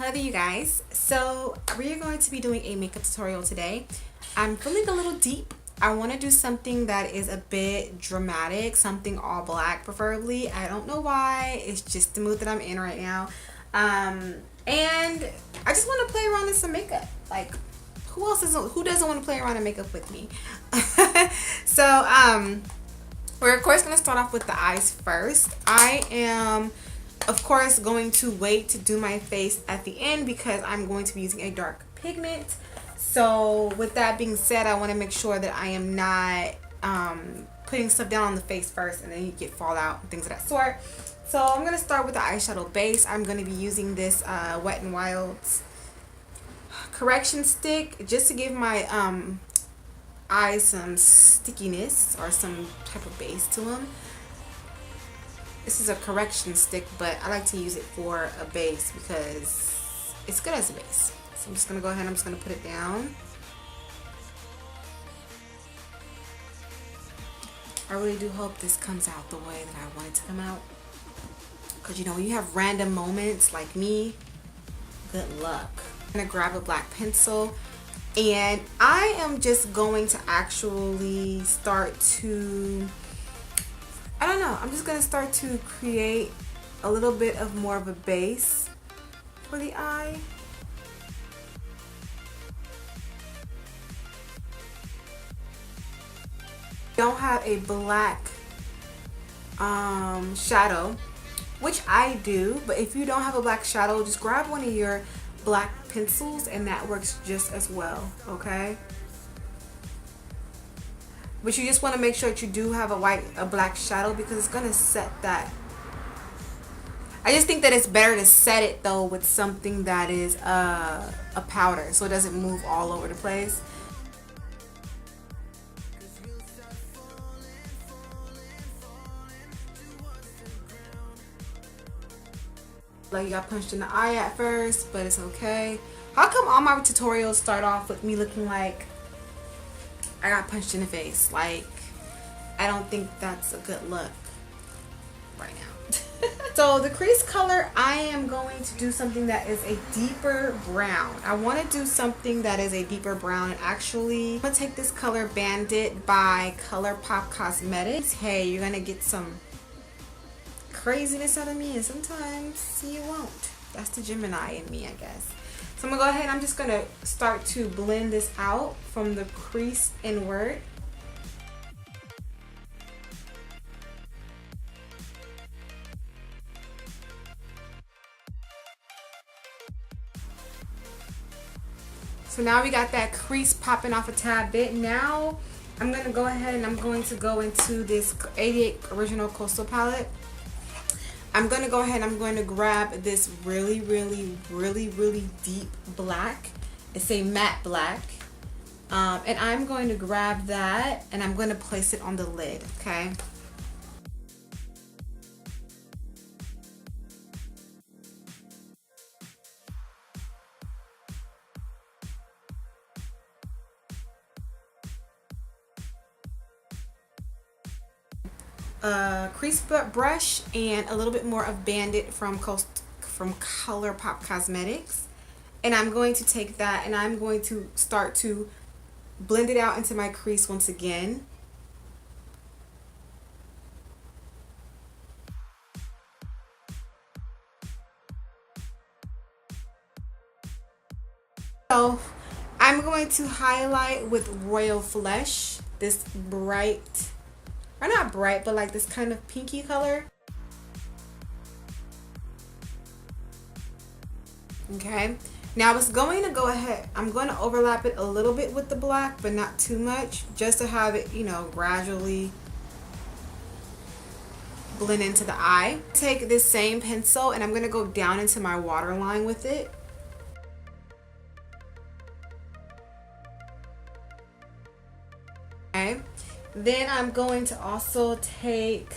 Hello there, you guys. So we are going to be doing a makeup tutorial today. I'm feeling a little deep. I want to do something that is a bit dramatic, something all black preferably. I don't know why, it's just the mood that I'm in right now. And I just want to play around in some makeup. Like, who doesn't want to play around in makeup with me? So we're of course going to start off with the eyes first. I am of course going to wait to do my face at the end because I'm going to be using a dark pigment. So with that being said, I want to make sure that I am not putting stuff down on the face first and then you get fallout and things of that sort. So I'm going to start with the eyeshadow base. I'm going to be using this Wet n Wild's correction stick just to give my eyes some stickiness or some type of base to them. This is a correction stick, but I like to use it for a base because it's good as a base. So I'm just going to go ahead and I'm just going to put it down. I really do hope this comes out the way that I want it to come out. Because you know, when you have random moments like me, good luck. I'm going to grab a black pencil and I am just going to actually start to, I don't know, I'm just going to start to create a little bit of more of a base for the eye. Don't have a black shadow, which I do, but if you don't have a black shadow, just grab one of your black pencils and that works just as well, okay? But you just want to make sure that you do have a black shadow because it's going to set that. I just think that it's better to set it though with something that is a powder so it doesn't move all over the place. Like, you got punched in the eye at first, but it's okay. How come all my tutorials start off with me looking like I got punched in the face? Like, I don't think that's a good look right now. So the crease color, I am going to do something that is a deeper brown. I want to do something that is a deeper brown. And actually, I'm going to take this color Bandit by ColourPop Cosmetics. Hey, you're going to get some craziness out of me and sometimes you won't. That's the Gemini in me, I guess. So I'm gonna go ahead and I'm just gonna start to blend this out from the crease inward. So now we got that crease popping off a tad bit. Now I'm gonna go ahead and I'm going to go into this 88 Original Coastal palette. I'm going to go ahead and I'm going to grab this really deep black. It's a matte black. And I'm going to grab that and I'm going to place it on the lid, okay? Crease brush and a little bit more of Bandit from ColourPop Cosmetics, and I'm going to take that and I'm going to start to blend it out into my crease once again. So I'm going to highlight with Royal Flush, this bright, or not bright, but like this kind of pinky color. Okay, now it's going to go ahead, I'm going to overlap it a little bit with the black, but not too much, just to have it, you know, gradually blend into the eye. Take this same pencil and I'm going to go down into my waterline with it. Okay. Then I'm going to also take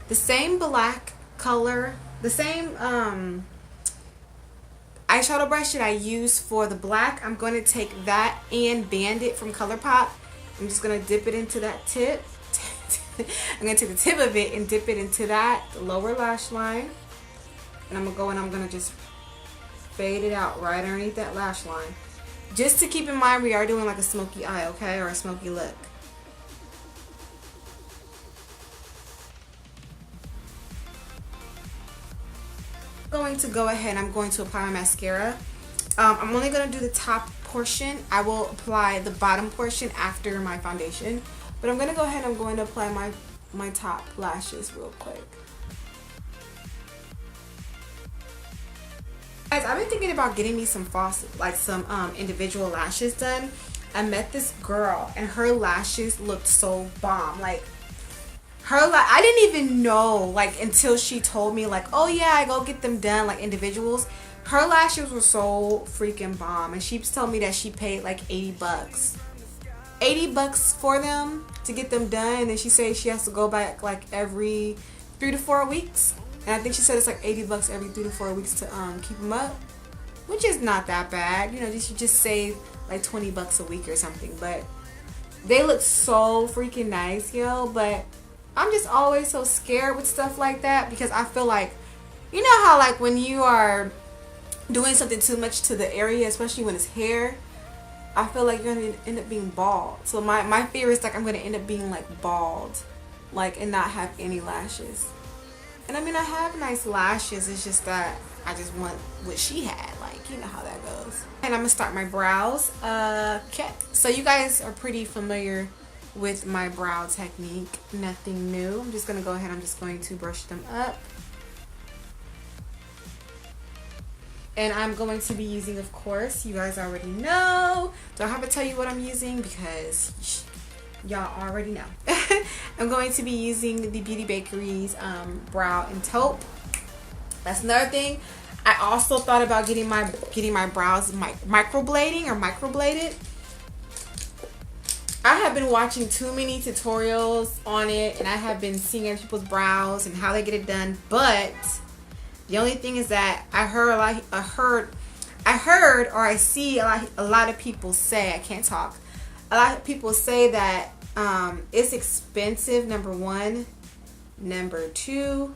the same black color, the same eyeshadow brush that I use for the black. I'm going to take that and Bandit from ColourPop. I'm just going to dip it into that tip. I'm going to take the tip of it and dip it into that lower lash line. And I'm going to go and I'm going to just fade it out right underneath that lash line. Just to keep in mind, we are doing like a smoky eye, okay? Or a smoky look. Going to go ahead and I'm going to apply my mascara. I'm only going to do the top portion. I will apply the bottom portion after my foundation. But I'm going to go ahead and I'm going to apply my top lashes real quick. Guys, I've been thinking about getting me some false, like some individual lashes done. I met this girl and her lashes looked so bomb. Like I didn't even know, like, until she told me, like, oh yeah, I go get them done like individuals. Her lashes were so freaking bomb, and she told me that she paid like 80 bucks. 80 bucks for them to get them done, and then she said she has to go back like every 3 to 4 weeks. And I think she said it's like 80 bucks every 3 to 4 weeks to keep them up, which is not that bad. You know, you should just save like 20 bucks a week or something. But they look so freaking nice, yo. But I'm just always so scared with stuff like that, because I feel like, you know how like when you are doing something too much to the area, especially when it's hair, I feel like you're gonna end up being bald. So my fear is like I'm gonna end up being like bald, like, and not have any lashes. And I mean, I have nice lashes, it's just that I just want what she had, like, you know how that goes. And I'm gonna start my brows. Okay, so you guys are pretty familiar with my brow technique, nothing new. I'm just gonna go ahead, I'm just going to brush them up. And I'm going to be using, of course, you guys already know. Don't have to tell you what I'm using because y'all already know. I'm going to be using the Beauty Bakery's brow and taupe. That's another thing. I also thought about getting my brows microblading or microbladed. I have been watching too many tutorials on it, and I have been seeing other people's brows and how they get it done. But the only thing is that I heard or I see a lot of people say, I can't talk. A lot of people say that it's expensive, number one. Number two,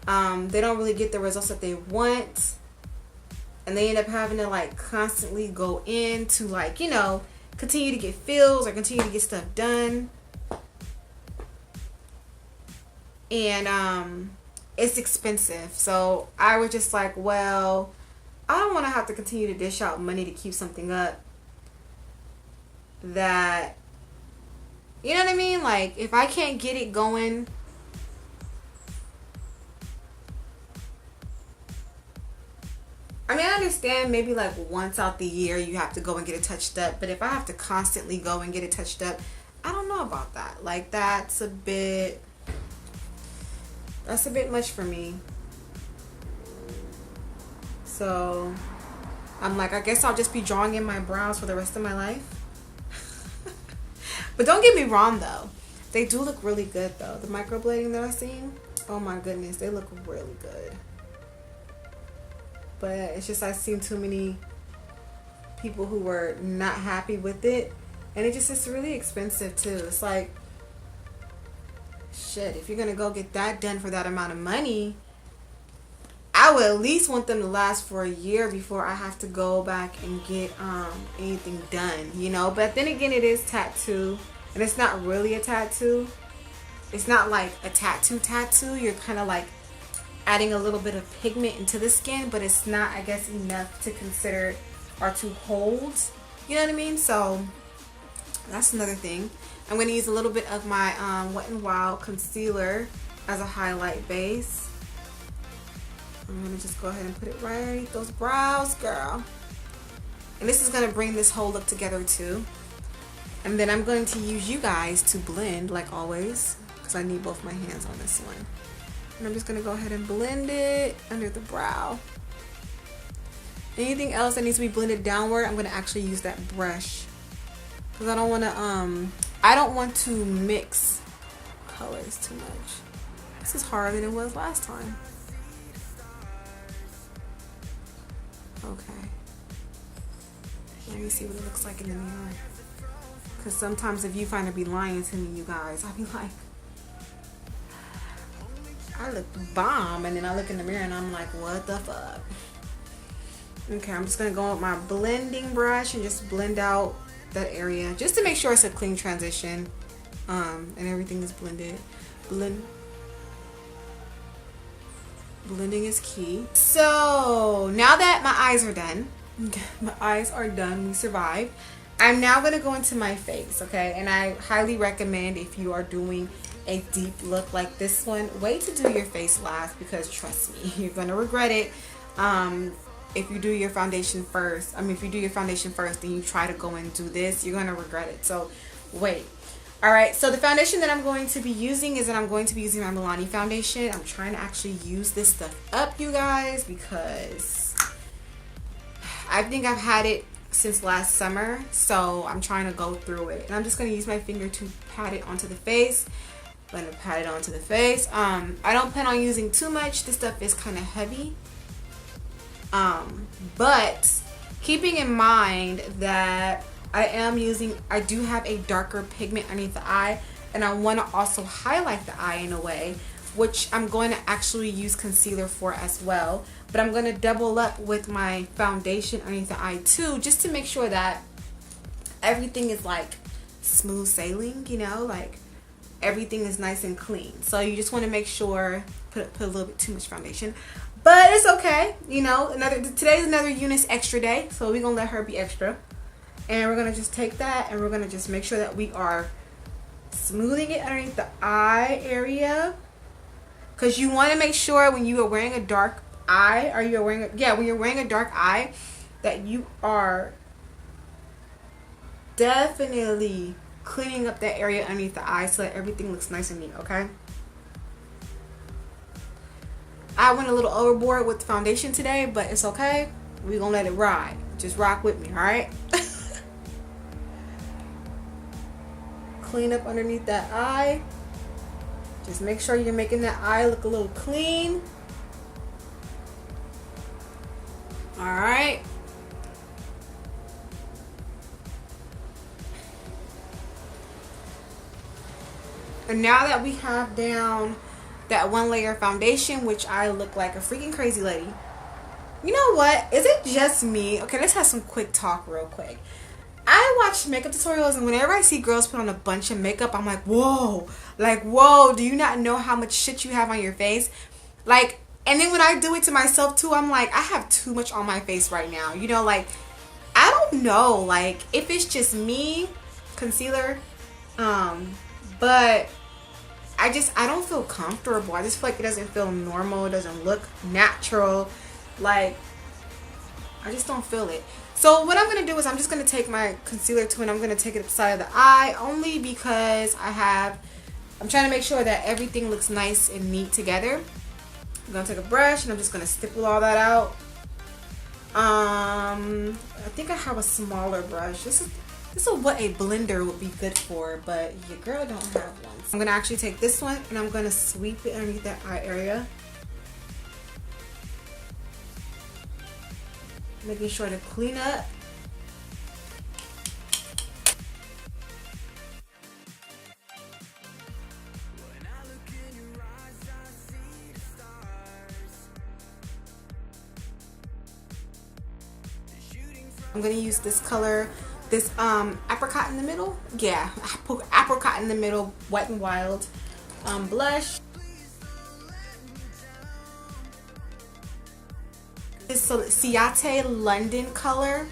they don't really get the results that they want, and they end up having to like constantly go in to, like, you know, continue to get fills or continue to get stuff done. And it's expensive. So I was just like, well, I don't want to have to continue to dish out money to keep something up that, you know what I mean? Like, if I can't get it going, I mean, I understand maybe like once out the year you have to go and get it touched up, but if I have to constantly go and get it touched up, I don't know about that. Like, that's a bit much for me. So I'm like, I guess I'll just be drawing in my brows for the rest of my life. But don't get me wrong though, they do look really good though. The microblading that I've seen, oh my goodness, they look really good. But it's just, I've seen too many people who were not happy with it, and it's really expensive too. It's like, shit, if you're gonna go get that done for that amount of money, I would at least want them to last for a year before I have to go back and get anything done, you know. But then again, it is tattoo, and it's not really a tattoo. It's not like a tattoo. You're kind of like adding a little bit of pigment into the skin, but it's not, I guess, enough to consider or to hold, you know what I mean? So that's another thing. I'm going to use a little bit of my Wet n Wild concealer as a highlight base. I'm going to just go ahead and put it right underneath those brows, girl. And this is going to bring this whole look together too. And then I'm going to use you guys to blend, like always, because I need both my hands on this one. And I'm just going to go ahead and blend it under the brow. Anything else that needs to be blended downward, I'm going to actually use that brush, because I don't want to mix colors too much. This is harder than it was last time. Okay. Let me see what it looks like in the mirror. Because sometimes if you find to be lying to me, you guys, I'll be like, I look bomb, and then I look in the mirror and I'm like, what the fuck? Okay, I'm just gonna go with my blending brush and just blend out that area just to make sure it's a clean transition, and everything is blended. Blending is key. So now that my eyes are done, we survived. I'm now going to go into my face, okay? And I highly recommend, if you are doing a deep look like this one, wait to do your face last, because trust me, you're going to regret it. If you do your foundation first, if you do your foundation first and you try to go and do this, you're going to regret it. So wait. Alright, so the foundation that I'm going to be using is that I'm going to be using my Maybelline foundation. I'm trying to actually use this stuff up, you guys, because I think I've had it since last summer. So I'm trying to go through it. And I'm just going to use my finger to pat it onto the face. I'm going to pat it onto the face. I don't plan on using too much. This stuff is kind of heavy. But keeping in mind that I do have a darker pigment underneath the eye, and I want to also highlight the eye in a way, which I'm going to actually use concealer for as well. But I'm going to double up with my foundation underneath the eye too, just to make sure that everything is like smooth sailing, you know, like everything is nice and clean. So you just want to make sure, put a little bit too much foundation, but it's okay, you know. Today's another Eunice extra day, so we're going to let her be extra. And we're going to just take that and we're going to just make sure that we are smoothing it underneath the eye area. Because you want to make sure when you are wearing a dark eye, when you're wearing a dark eye, that you are definitely cleaning up that area underneath the eye so that everything looks nice and neat, okay? I went a little overboard with the foundation today, but it's okay. We're going to let it ride. Just rock with me, alright? Clean up underneath that eye. Just make sure you're making that eye look a little clean. Alright. And now that we have down that one layer foundation, which I look like a freaking crazy lady. You know what? Is it just me? Okay, let's have some quick talk real quick. I watch makeup tutorials, and whenever I see girls put on a bunch of makeup, I'm like, whoa. Like, whoa, do you not know how much shit you have on your face? Like, and then when I do it to myself too, I'm like, I have too much on my face right now. You know, like, I don't know, like, if it's just me, concealer, but I don't feel comfortable. I just feel like it doesn't feel normal. It doesn't look natural. Like, I just don't feel it. So what I'm going to do is I'm just going to take my concealer too, and I'm going to take it up the side of the eye, only because I'm trying to make sure that everything looks nice and neat together. I'm going to take a brush and I'm just going to stipple all that out. I think I have a smaller brush. This is what a blender would be good for, but your girl don't have one. So I'm going to actually take this one and I'm going to sweep it underneath that eye area. Making sure to clean up. I'm going to use this color, this apricot in the middle. Yeah, apricot in the middle, Wet n Wild blush. This Ciate London color.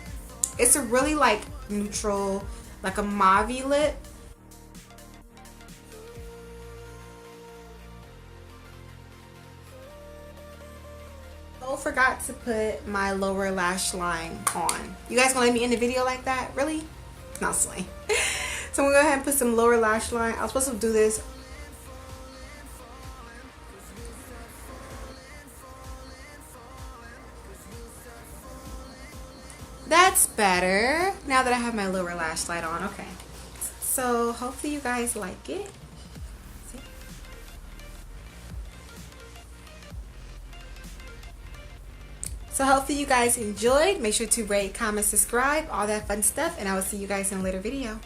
It's a really like neutral, like a mauve lip. Oh, forgot to put my lower lash line on. You guys gonna let me end the video like that? Really? Not silly. So I'm gonna go ahead and put some lower lash line. I was supposed to do this. That's better. Now that I have my lower lash light on. Okay. So hopefully you guys like it. See? So hopefully you guys enjoyed. Make sure to rate, comment, subscribe, all that fun stuff. And I will see you guys in a later video.